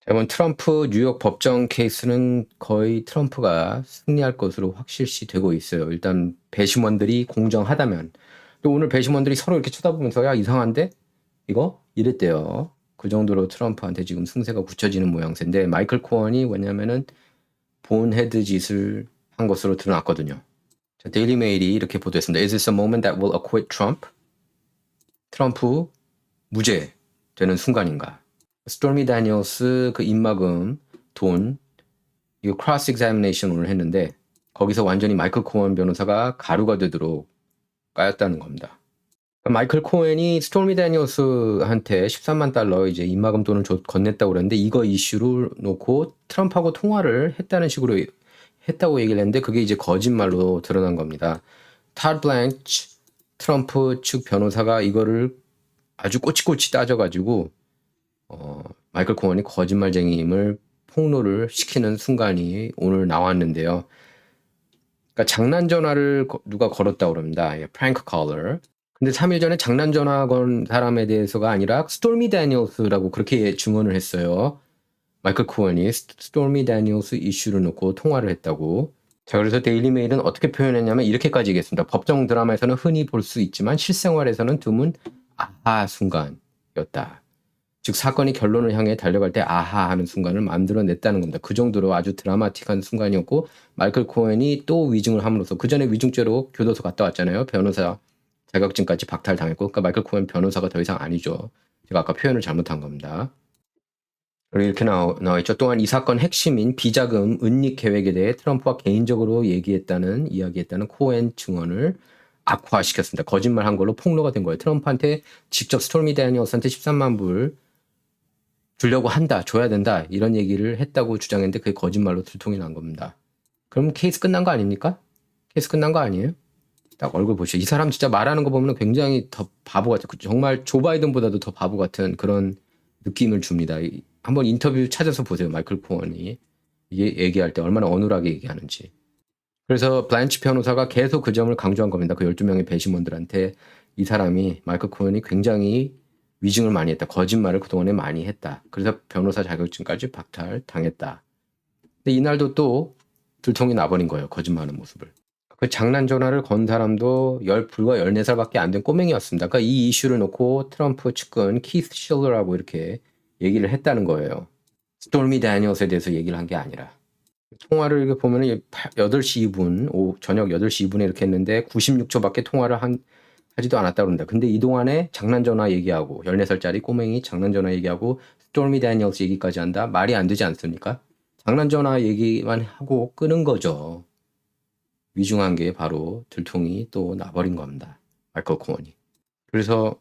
자, 이번 트럼프 뉴욕 법정 케이스는 거의 트럼프가 승리할 것으로 확실시 되고 있어요. 일단 배심원들이 공정하다면. 또 오늘 배심원들이 서로 이렇게 쳐다보면서 야 이상한데? 이거? 이랬대요. 그 정도로 트럼프한테 지금 승세가 굳혀지는 모양새인데 마이클 코언이 왜냐면은 본헤드 짓을 한 것으로 드러났거든요. 자, 데일리 메일이 이렇게 보도했습니다. Is this a moment that will acquit Trump? 트럼프 무죄 되는 순간인가? 스토미 다니엘스 그 입막음 돈 이거 크로스 익자미네이션을 했는데 거기서 완전히 마이클 코엔 변호사가 가루가 되도록 까였다는 겁니다. 마이클 코엔이 스토미 다니엘스한테 13만 달러 이제 입막음 돈을 건넸다고 그랬는데 이거 이슈를 놓고 트럼프하고 통화를 했다는 식으로 했다고 얘기를 했는데 그게 이제 거짓말로 드러난 겁니다. 타드 블랭치 트럼프 측 변호사가 이거를 아주 꼬치꼬치 따져가지고 마이클 코언이 거짓말쟁이임을 폭로를 시키는 순간이 오늘 나왔는데요. 그러니까 장난 전화를 누가 걸었다고 그럽니다. 프랭크 컬러. 근데 3일 전에 장난 전화 건 사람에 대해서가 아니라 스토미 다니엘스라고 그렇게 증언을 했어요. 마이클 코언이 스토미 다니엘스 이슈를 놓고 통화를 했다고. 자, 그래서 데일리 메일은 어떻게 표현했냐면 이렇게까지 얘기했습니다. 법정 드라마에서는 흔히 볼 수 있지만 실생활에서는 드문 아하 순간이었다. 즉 사건이 결론을 향해 달려갈 때 아하 하는 순간을 만들어냈다는 겁니다. 그 정도로 아주 드라마틱한 순간이었고 마이클 코엔이 또 위증을 함으로써 그 전에 위증죄로 교도소 갔다 왔잖아요. 변호사 자격증까지 박탈당했고 그러니까 마이클 코엔 변호사가 더 이상 아니죠. 제가 아까 표현을 잘못한 겁니다. 그리고 이렇게 나와 있죠. 또한 이 사건 핵심인 비자금 은닉 계획에 대해 트럼프와 개인적으로 이야기했다는 코엔 증언을 악화시켰습니다. 거짓말한 걸로 폭로가 된 거예요. 트럼프한테 직접 스토미 다니엘스한테 13만 불 주려고 한다, 줘야 된다 이런 얘기를 했다고 주장했는데 그게 거짓말로 들통이 난 겁니다. 그럼 케이스 끝난 거 아닙니까? 케이스 끝난 거 아니에요? 딱 얼굴 보시죠. 이 사람 진짜 말하는 거 보면 굉장히 더 바보 같은, 정말 조 바이든보다도 더 바보 같은 그런 느낌을 줍니다. 한번 인터뷰 찾아서 보세요. 마이클 코언이 이게 얘기할 때 얼마나 어눌하게 얘기하는지. 그래서 블란치 변호사가 계속 그 점을 강조한 겁니다. 그 12명의 배심원들한테 이 사람이 마이클 코언이 굉장히 위증을 많이 했다. 거짓말을 그동안에 많이 했다. 그래서 변호사 자격증까지 박탈당했다. 근데 이날도 또 들통이 나버린 거예요. 거짓말하는 모습을. 그 장난 전화를 건 사람도 불과 14살밖에 안 된 꼬맹이였습니다. 그러니까 이 이슈를 놓고 트럼프 측근 키스 실러라고 이렇게 얘기를 했다는 거예요. 스토미 다니엘스에 대해서 얘기를 한 게 아니라. 통화를 이렇게 보면은 8시 2분, 저녁 8시 2분에 이렇게 했는데 96초밖에 통화를 하지도 않았다고 그럽니다. 근데 이 동안에 장난 전화 얘기하고 14살짜리 꼬맹이 장난 전화 얘기하고 스토미 다니엘스 얘기까지 한다? 말이 안 되지 않습니까? 장난 전화 얘기만 하고 끄는 거죠. 위중한 게 바로 들통이 또 나버린 겁니다. 마이클 코언이. 그래서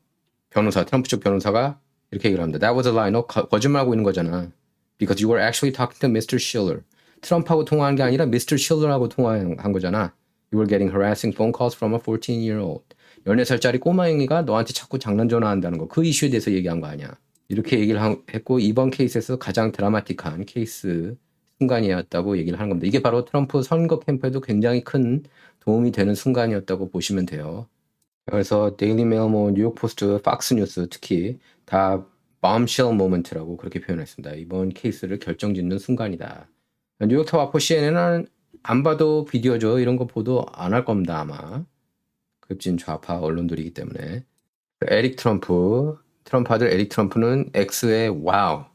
트럼프 측 변호사가 이렇게 얘기를 합니다. That was a lie. 너 거짓말하고 있는 거잖아. Because you were actually talking to Mr. Schiller. 트럼프하고 통화한 게 아니라 Mr. Schiller하고 통화한 거잖아. You were getting harassing phone calls from a 14-year-old. 14살짜리 꼬마행이가 너한테 자꾸 장난 전화한다는 거. 그 이슈에 대해서 얘기한 거 아니야. 이렇게 얘기를 했고 이번 케이스에서 가장 드라마틱한 케이스 순간이었다고 얘기를 하는 겁니다. 이게 바로 트럼프 선거 캠프에도 굉장히 큰 도움이 되는 순간이었다고 보시면 돼요. 그래서 데일리 메일, 뉴욕 포스트, 팍스 뉴스 특히 다 bombshell moment라고 그렇게 표현했습니다. 이번 케이스를 결정짓는 순간이다. 뉴욕 타워포 CNN은 안 봐도 비디오죠. 이런 거 보도 안 할 겁니다. 아마. 급진 좌파 언론들이기 때문에. 트럼프 아들 에릭 트럼프는 X에 와우,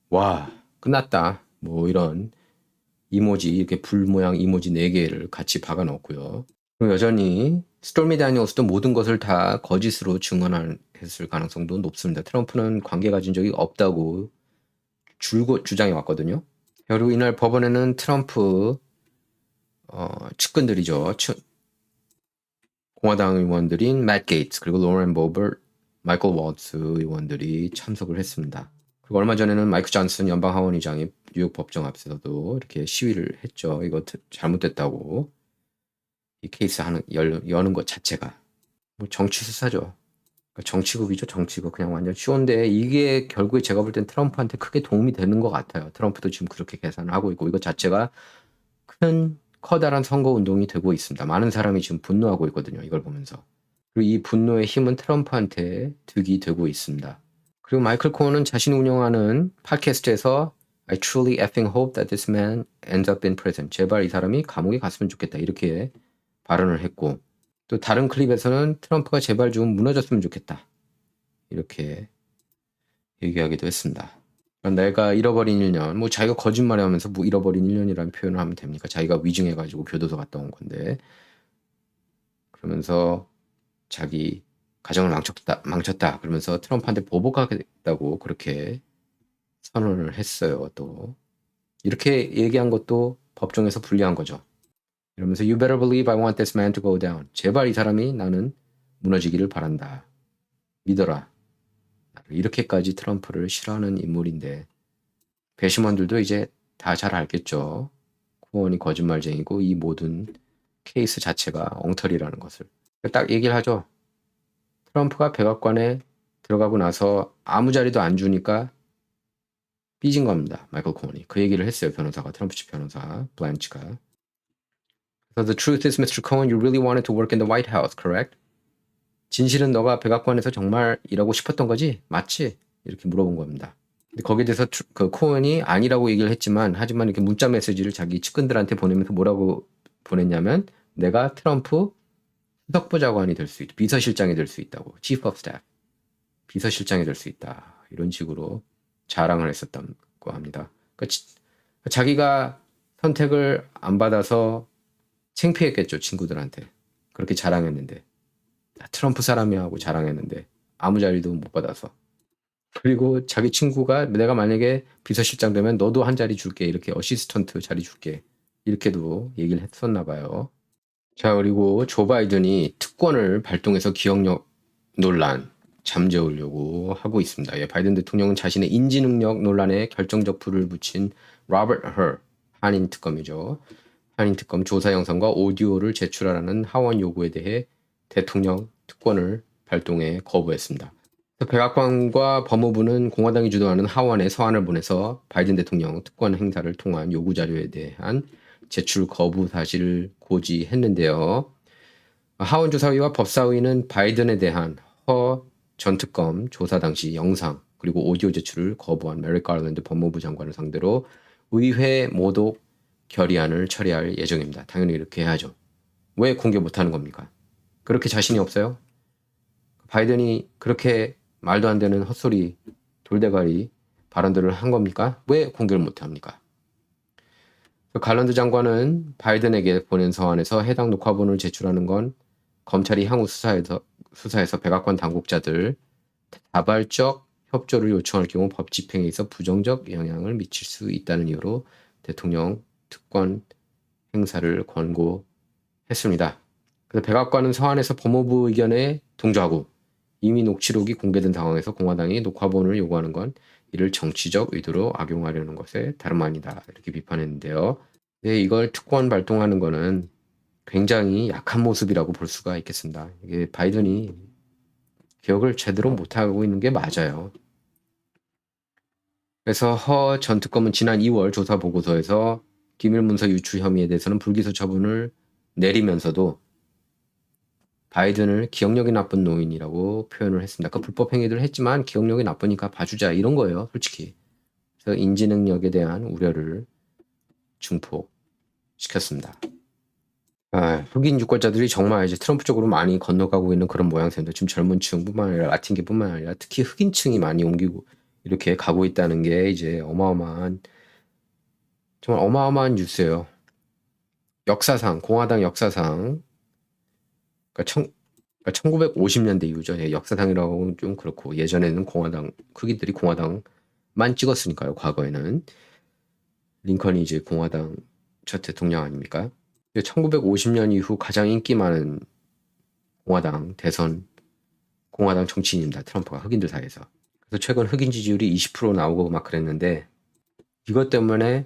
와, 끝났다. 뭐 이런 이모지, 이렇게 불 모양 이모지 4개를 같이 박아 넣었고요. 그리고 여전히 스토미 다니엘스도 모든 것을 다 거짓으로 증언했을 가능성도 높습니다. 트럼프는 관계 가진 적이 없다고 줄곧 주장해 왔거든요. 그리고 이날 법원에는 트럼프 측근들이죠. 공화당 의원들인 맷 게이츠 그리고 로렌 보벌, 마이클 워츠 의원들이 참석을 했습니다. 그리고 얼마 전에는 마이크 존슨 연방 하원의장이 뉴욕 법정 앞에서도 이렇게 시위를 했죠. 이거 잘못됐다고. 이 케이스 여는 것 자체가 뭐 정치 수사죠. 그러니까 정치극이죠. 정치극 그냥 완전 쇼인데 이게 결국에 제가 볼 땐 트럼프한테 크게 도움이 되는 것 같아요. 트럼프도 지금 그렇게 계산을 하고 있고 이거 자체가 커다란 선거 운동이 되고 있습니다. 많은 사람이 지금 분노하고 있거든요. 이걸 보면서. 그리고 이 분노의 힘은 트럼프한테 득이 되고 있습니다. 그리고 마이클 코언은 자신이 운영하는 팟캐스트에서 I truly effing hope that this man ends up in prison. 제발 이 사람이 감옥에 갔으면 좋겠다. 이렇게 발언을 했고 또 다른 클립에서는 트럼프가 제발 좀 무너졌으면 좋겠다. 이렇게 얘기하기도 했습니다. 내가 잃어버린 1년, 뭐 자기가 거짓말을 하면서 뭐 잃어버린 1년이라는 표현을 하면 됩니까? 자기가 위증해가지고 교도소 갔다 온 건데 그러면서 자기 가정을 망쳤다. 그러면서 트럼프한테 보복하겠다고 그렇게 선언을 했어요. 또 이렇게 얘기한 것도 법정에서 불리한 거죠. 이러면서 You better believe I want this man to go down. 제발 이 사람이 나는 무너지기를 바란다. 믿어라. 이렇게까지 트럼프를 싫어하는 인물인데 배심원들도 이제 다 잘 알겠죠. 코언이 거짓말쟁이고 이 모든 케이스 자체가 엉터리라는 것을. 딱 얘기를 하죠. 트럼프가 백악관에 들어가고 나서 아무 자리도 안 주니까 삐진 겁니다. 마이클 코언이. 그 얘기를 했어요. 변호사가. 트럼프 측 변호사 블란치가. So the truth is, Mr. Cohen, you really wanted to work in the White House, correct? 진실은 너가 백악관에서 정말 일하고 싶었던 거지? 맞지? 이렇게 물어본 겁니다. 근데 거기에 대해서 그 코언이 아니라고 얘기를 했지만 하지만 이렇게 문자 메시지를 자기 측근들한테 보내면서 뭐라고 보냈냐면 내가 트럼프 수석부 장관이 될 수 있다. 비서실장이 될 수 있다고. Chief of Staff. 비서실장이 될 수 있다. 이런 식으로 자랑을 했었다고 합니다. 그러니까 자기가 선택을 안 받아서 창피했겠죠. 친구들한테. 그렇게 자랑했는데. 트럼프 사람이야 하고 자랑했는데 아무 자리도 못 받아서. 그리고 자기 친구가 내가 만약에 비서실장 되면 너도 한 자리 줄게. 이렇게 어시스턴트 자리 줄게. 이렇게도 얘기를 했었나 봐요. 자, 그리고 조 바이든이 특권을 발동해서 기억력 논란 잠재우려고 하고 있습니다. 예, 바이든 대통령은 자신의 인지 능력 논란에 결정적 불을 붙인 로버트 허 한인 특검이죠. 한인 특검 조사 영상과 오디오를 제출하라는 하원 요구에 대해 대통령 특권을 발동해 거부했습니다. 백악관과 법무부는 공화당이 주도하는 하원에 서한을 보내서 바이든 대통령 특권 행사를 통한 요구 자료에 대한 제출 거부 사실을 고지했는데요. 하원 조사위와 법사위는 바이든에 대한 허 전 특검 조사 당시 영상 그리고 오디오 제출을 거부한 메리 가랜드 법무부 장관을 상대로 의회 모독 결의안을 처리할 예정입니다. 당연히 이렇게 해야죠. 왜 공개 못하는 겁니까? 그렇게 자신이 없어요? 바이든이 그렇게 말도 안 되는 헛소리, 돌대가리 발언들을 한 겁니까? 왜 공개를 못합니까? 갈란드 장관은 바이든에게 보낸 서한에서 해당 녹화본을 제출하는 건 검찰이 향후 수사에서 백악관 당국자들 자발적 협조를 요청할 경우 법 집행에 있어 부정적 영향을 미칠 수 있다는 이유로 대통령 특권 행사를 권고했습니다. 그래서 백악관은 서한에서 법무부 의견에 동조하고 이미 녹취록이 공개된 상황에서 공화당이 녹화본을 요구하는 건 이를 정치적 의도로 악용하려는 것에 다름 아니다. 이렇게 비판했는데요. 네, 이걸 특권 발동하는 거는 굉장히 약한 모습이라고 볼 수가 있겠습니다. 이게 바이든이 기억을 제대로 못하고 있는 게 맞아요. 그래서 허 전 특검은 지난 2월 조사 보고서에서 기밀문서 유출 혐의에 대해서는 불기소 처분을 내리면서도 바이든을 기억력이 나쁜 노인이라고 표현을 했습니다. 그 불법 행위들을 했지만 기억력이 나쁘니까 봐주자 이런 거예요, 솔직히. 그래서 인지 능력에 대한 우려를 증폭시켰습니다. 흑인 유권자들이 정말 이제 트럼프 쪽으로 많이 건너가고 있는 그런 모양새인데 지금 젊은 층뿐만 아니라 라틴계뿐만 아니라 특히 흑인층이 많이 옮기고 이렇게 가고 있다는 게 이제 정말 어마어마한 뉴스예요. 역사상 공화당 역사상 그러니까 1950년대 이후죠. 예, 역사상이라고 좀 그렇고 예전에는 흑인들이 공화당만 찍었으니까요. 과거에는 링컨이 이제 공화당 첫 대통령 아닙니까? 1950년 이후 가장 인기 많은 공화당 정치인입니다. 트럼프가 흑인들 사이에서. 그래서 최근 흑인 지지율이 20% 나오고 막 그랬는데 이것 때문에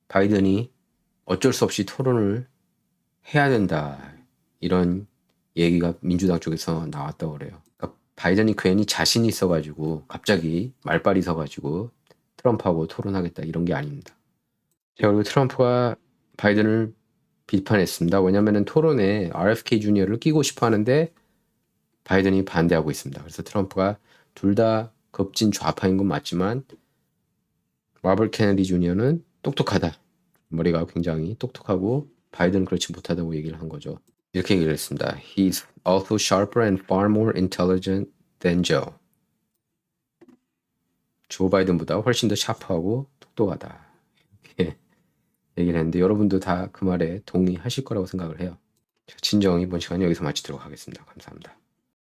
바이든이 어쩔 수 없이 토론을 해야 된다. 이런 얘기가 민주당 쪽에서 나왔다고 그래요. 그러니까 바이든이 괜히 자신이 있어가지고 갑자기 말빨이 서가지고 트럼프하고 토론하겠다 이런 게 아닙니다. 그리고 트럼프가 바이든을 비판했습니다. 왜냐하면 토론에 RFK 주니어를 끼고 싶어 하는데 바이든이 반대하고 있습니다. 그래서 트럼프가 둘 다 급진 좌파인 건 맞지만 로버트 케네디 주니어는 똑똑하다. 머리가 굉장히 똑똑하고 바이든은 그렇지 못하다고 얘기를 한 거죠. 이렇게 얘기를 했습니다. He's also sharper and far more intelligent than Joe. 조 바이든보다 훨씬 더 샤프하고 똑똑하다. 이렇게 얘기를 했는데 여러분도 다 그 말에 동의하실 거라고 생각을 해요. 진정 이번 시간 여기서 마치도록 하겠습니다. 감사합니다.